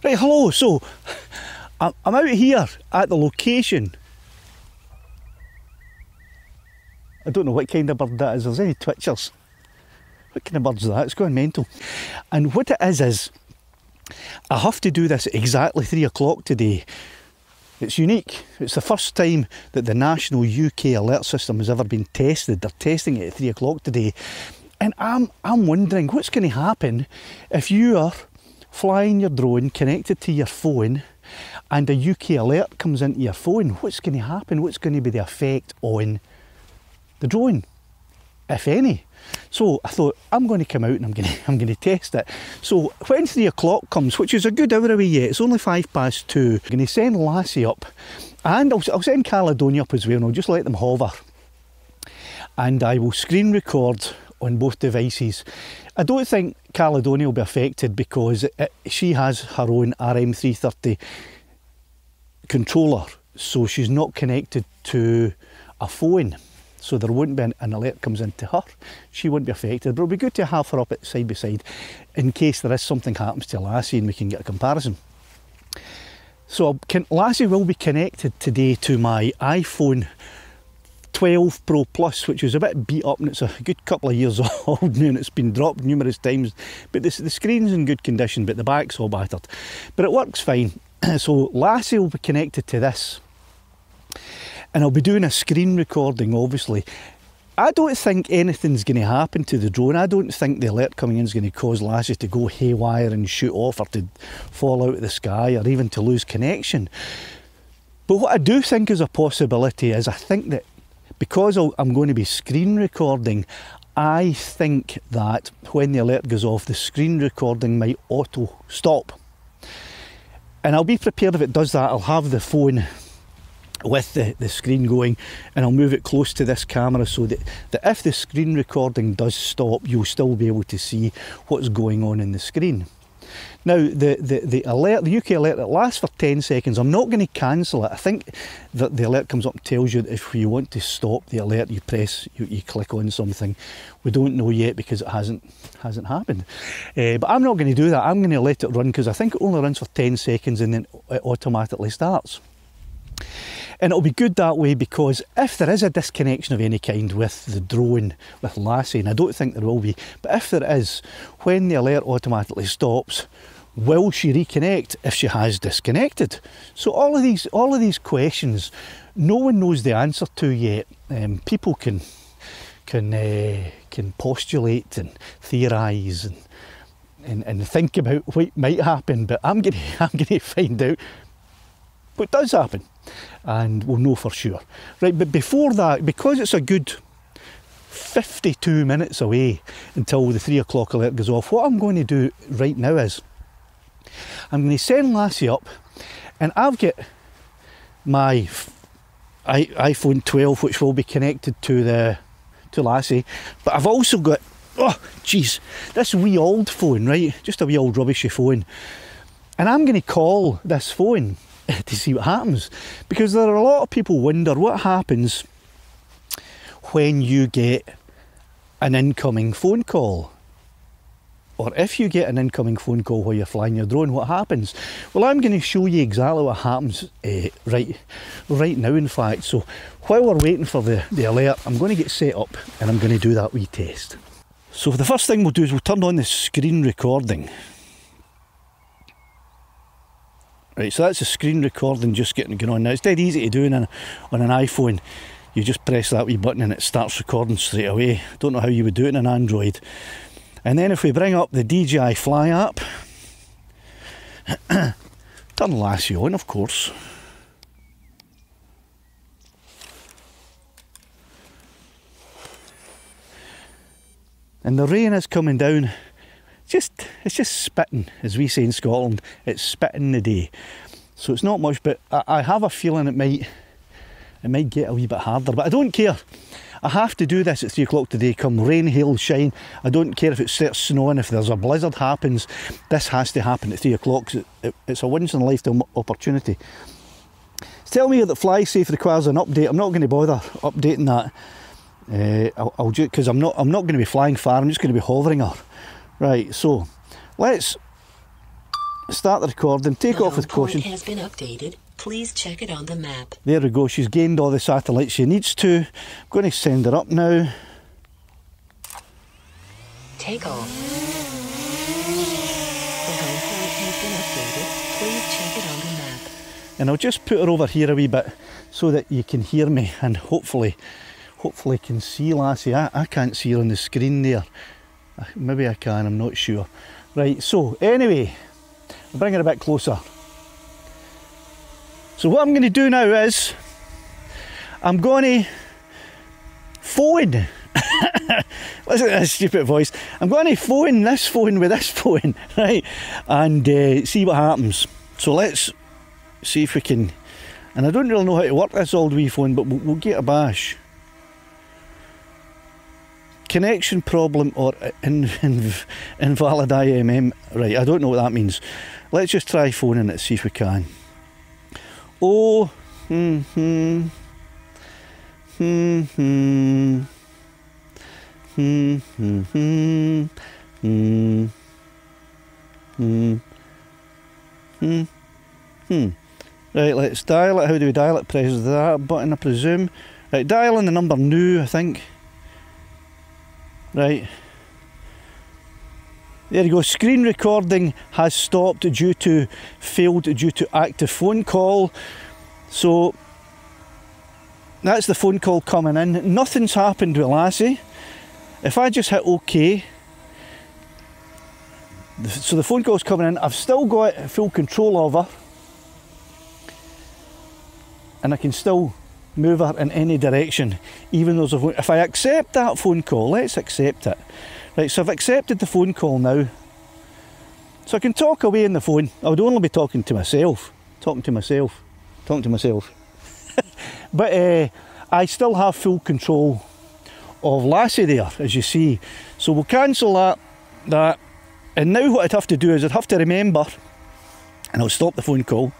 Right, hello, so I'm out here at the location. I don't know what kind of bird that is. There's any twitchers. What kind of bird's that? It's going mental. And what it is I have to do this at exactly 3 o'clock today. It's unique. It's the first time that the national UK alert system has ever been tested. They're testing it at 3 o'clock today. And I'm wondering what's going to happen if you are flying your drone connected to your phone and a UK alert comes into your phone. What's going to happen? What's going to be the effect on the drone, if any? So I thought I'm going to come out and I'm going to test it. So when 3 o'clock comes, which is a good hour away yet, it's only 2:05, I'm going to send Lassie up, and I'll send Caledonia up as well, and I'll just let them hover, and I will screen record on both devices. I don't think Caledonia will be affected because she has her own RM330 controller, so she's not connected to a phone. So there won't be an alert comes into her. She won't be affected, but it'll be good to have her up at side by side in case there is something happens to Lassie and we can get a comparison. So Lassie will be connected today to my iPhone 12 Pro Plus, which is a bit beat up and it's a good couple of years old now and it's been dropped numerous times. But the screen's in good condition, but the back's all battered. But it works fine. So Lassie will be connected to this. And I'll be doing a screen recording, obviously. I don't think anything's going to happen to the drone. I don't think the alert coming in is going to cause Lassie to go haywire and shoot off or to fall out of the sky or even to lose connection. But what I do think is a possibility is I think that because I'm going to be screen recording, I think that when the alert goes off, the screen recording might auto stop. And I'll be prepared if it does that. I'll have the phone with the screen going and I'll move it close to this camera so that if the screen recording does stop, you'll still be able to see what's going on in the screen. Now the alert, the UK alert, it lasts for 10 seconds. I'm not going to cancel it. I think that the alert comes up and tells you that if you want to stop the alert, you click on something. We don't know yet because it hasn't happened. But I'm not going to do that. I'm going to let it run because I think it only runs for 10 seconds and then it automatically starts. And it'll be good that way because if there is a disconnection of any kind with the drone, with Lassie, and I don't think there will be, but if there is, when the alert automatically stops, will she reconnect if she has disconnected? So all of these questions, no one knows the answer to yet. People can postulate and theorise and think about what might happen, but I'm going to find out what does happen, and we'll know for sure. Right, but before that, because it's a good 52 minutes away until the 3 o'clock alert goes off, what I'm going to do right now is I'm going to send Lassie up, and I've got my iPhone 12 which will be connected to Lassie, but I've also got, oh geez, this wee old phone, right, just a wee old rubbishy phone, and I'm going to call this phone to see what happens, because there are a lot of people wonder what happens when you get an incoming phone call, or if you get an incoming phone call while you're flying your drone, what happens? Well, I'm going to show you exactly what happens right now, in fact. So while we're waiting for the alert, I'm going to get set up and I'm going to do that wee test. So the first thing we'll do is we'll turn on the screen recording. Right, so that's the screen recording just getting going on now. It's dead easy to do on an iPhone. You just press that wee button and it starts recording straight away. Don't know how you would do it in an Android. And then if we bring up the DJI Fly app, turn Lassie on, of course. And the rain is coming down. It's just spitting, as we say in Scotland. It's spitting the day, so it's not much. But I have a feeling it might get a wee bit harder. But I don't care. I have to do this at 3 o'clock today. Come rain, hail, shine. I don't care if it starts snowing. If there's a blizzard happens, this has to happen at 3 o'clock. It's a once in a lifetime opportunity. It's telling me that FlySafe requires an update. I'm not going to bother updating that. I'll just because I'm not going to be flying far. I'm just going to be hovering her. Right, so let's start the recording, take off with caution. Has been updated. Please check it on the map. There we go, she's gained all the satellites she needs to. I'm going to send her up now. Take off. The home point has been updated. Please check it on the map. And I'll just put her over here a wee bit so that you can hear me and hopefully can see Lassie. I can't see her on the screen there. Maybe I can, I'm not sure. Right, so anyway, I'll bring her a bit closer. So what I'm going to do now is, I'm going to phone. Listen to this stupid voice. I'm going to phone this phone with this phone, right? And see what happens. So let's see if we can, and I don't really know how to work this old wee phone, but we'll get a bash. Connection problem or invalid IMM. Right, I don't know what that means. Let's just try phoning it, see if we can. Oh, Right, let's dial it. How do we dial it? Press that button, I presume. Right, dialing the number new, I think. Right. There you go. Screen recording has stopped due to active phone call. So that's the phone call coming in. Nothing's happened with Lassie. If I just hit OK, so the phone call's coming in. I've still got full control of her, and I can still move her in any direction, even though there's a phone. If I accept that phone call, let's accept it. Right, so I've accepted the phone call now. So I can talk away on the phone. I would only be talking to myself. But I still have full control of Lassie there, as you see. So we'll cancel that. And now what I'd have to do is I'd have to remember, and I'll stop the phone call.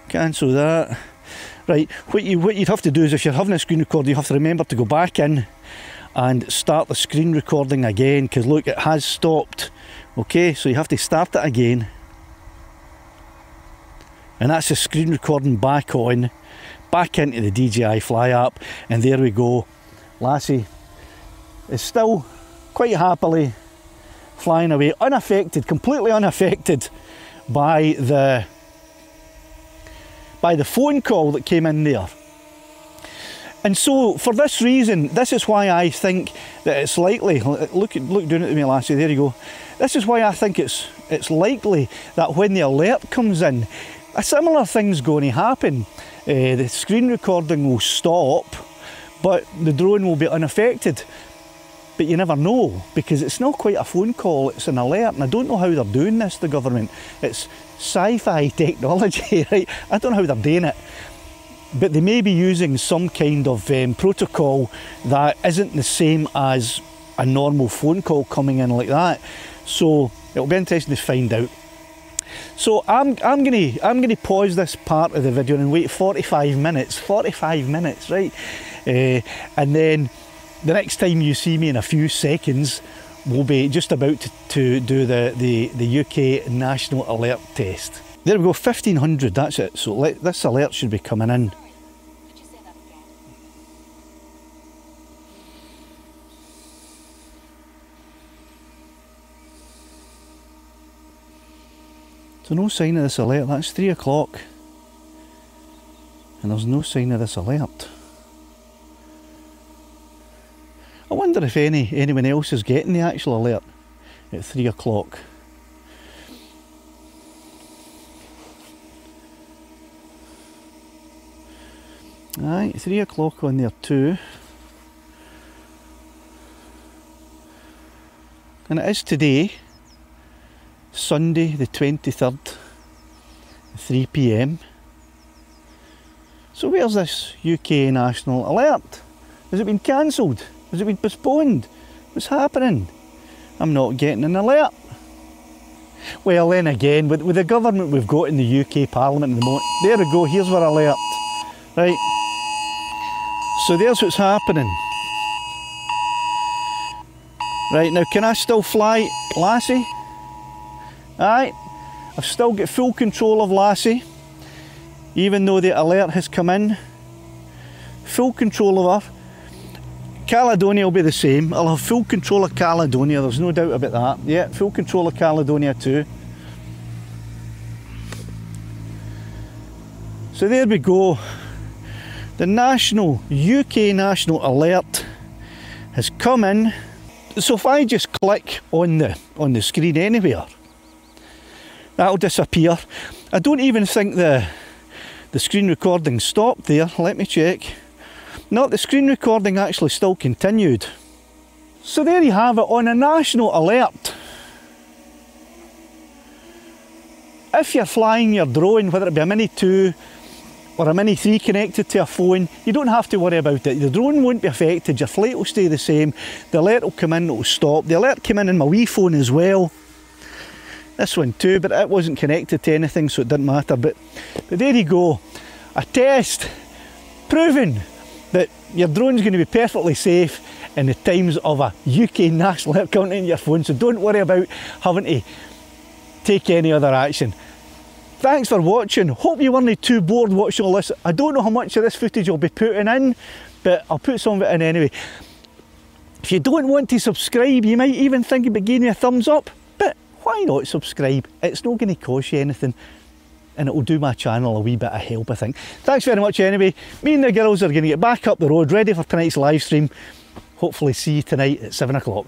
Cancel that. Right, what you'd have to do is, if you're having a screen recorder, you have to remember to go back in and start the screen recording again, because look, it has stopped. Okay, so you have to start it again. And that's the screen recording back on, back into the DJI Fly app, and there we go. Lassie is still quite happily flying away, unaffected, completely unaffected by the phone call that came in there. And so for this reason, this is why I think that it's likely, look doing it to me, Lassie, there you go. This is why I think it's likely that when the alert comes in, a similar thing's going to happen. The screen recording will stop, but the drone will be unaffected. But you never know, because it's not quite a phone call, it's an alert, and I don't know how they're doing this, the government. It's sci-fi technology, right? I don't know how they're doing it. But they may be using some kind of protocol that isn't the same as a normal phone call coming in like that. So it'll be interesting to find out. So I'm gonna pause this part of the video and wait 45 minutes. 45 minutes, right? And then the next time you see me in a few seconds, we'll be just about to do the UK national alert test. There we go, 1500, that's it. So this alert should be coming in. Could you say that again? So no sign of this alert, that's 3 o'clock. And there's no sign of this alert. I wonder if anyone else is getting the actual alert at 3 o'clock. Aye, 3 o'clock on there too. And it is today, Sunday the 23rd, 3 PM. So where's this UK national alert? Has it been cancelled? Has it been postponed? What's happening? I'm not getting an alert. Well then again, with the government we've got in the UK Parliament at the moment, there we go, here's our alert. Right, so there's what's happening. Right, now can I still fly, Lassie? Aye, I've still got full control of Lassie, even though the alert has come in. Full control of her. Caledonia will be the same. I'll have full control of Caledonia, there's no doubt about that. Yeah, full control of Caledonia too. So there we go. The UK national alert has come in. So if I just click on the screen anywhere, that'll disappear. I don't even think the screen recording stopped there. Let me check. No, the screen recording actually still continued. So there you have it, on a national alert. If you're flying your drone, whether it be a Mini 2 or a Mini 3 connected to a phone, you don't have to worry about it. The drone won't be affected, your flight will stay the same, the alert will come in, it will stop. The alert came in my wee phone as well. This one too, but it wasn't connected to anything, so it didn't matter. But there you go, a test proving that your drone's going to be perfectly safe in the times of a UK national alert coming in your phone, so don't worry about having to take any other action. Thanks for watching. Hope you weren't too bored watching all this. I don't know how much of this footage I'll be putting in, but I'll put some of it in anyway. If you don't want to subscribe, you might even think about giving me a thumbs up, but why not subscribe? It's not going to cost you anything, and it will do my channel a wee bit of help, I think. Thanks very much anyway. Me and the girls are going to get back up the road, ready for tonight's live stream. Hopefully see you tonight at 7 o'clock.